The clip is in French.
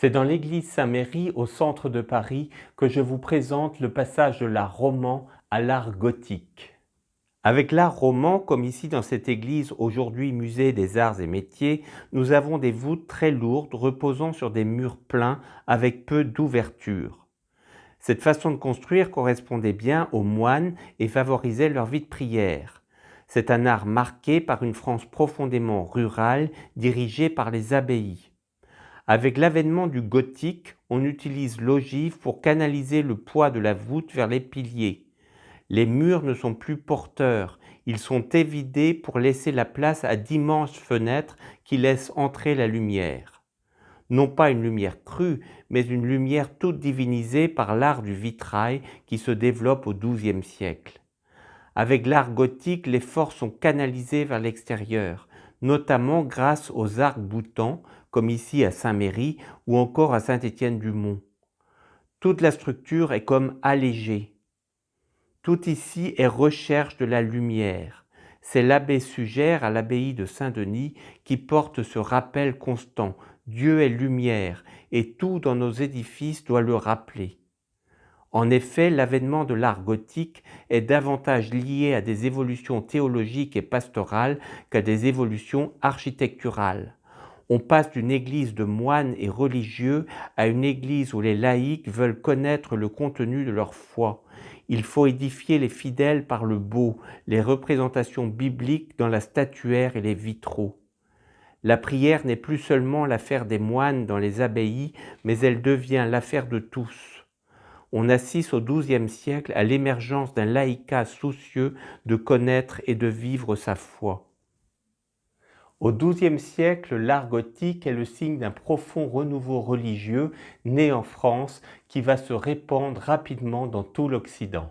C'est dans l'église Saint-Méry, au centre de Paris, que je vous présente le passage de l'art roman à l'art gothique. Avec l'art roman, comme ici dans cette église, aujourd'hui musée des arts et métiers, nous avons des voûtes très lourdes reposant sur des murs pleins avec peu d'ouverture. Cette façon de construire correspondait bien aux moines et favorisait leur vie de prière. C'est un art marqué par une France profondément rurale, dirigée par les abbayes. Avec l'avènement du gothique, on utilise l'ogive pour canaliser le poids de la voûte vers les piliers. Les murs ne sont plus porteurs, ils sont évidés pour laisser la place à d'immenses fenêtres qui laissent entrer la lumière. Non pas une lumière crue, mais une lumière toute divinisée par l'art du vitrail qui se développe au XIIe siècle. Avec l'art gothique, les forces sont canalisées vers l'extérieur, notamment grâce aux arcs-boutants, comme ici à Saint-Méry ou encore à Saint-Étienne-du-Mont. Toute la structure est comme allégée. Tout ici est recherche de la lumière. C'est l'abbé Sugère à l'abbaye de Saint-Denis qui porte ce rappel constant. Dieu est lumière et tout dans nos édifices doit le rappeler. En effet, l'avènement de l'art gothique est davantage lié à des évolutions théologiques et pastorales qu'à des évolutions architecturales. On passe d'une église de moines et religieux à une église où les laïcs veulent connaître le contenu de leur foi. Il faut édifier les fidèles par le beau, les représentations bibliques dans la statuaire et les vitraux. La prière n'est plus seulement l'affaire des moines dans les abbayes, mais elle devient l'affaire de tous. On assiste au XIIe siècle à l'émergence d'un laïcat soucieux de connaître et de vivre sa foi. Au XIIe siècle, l'art gothique est le signe d'un profond renouveau religieux né en France qui va se répandre rapidement dans tout l'Occident.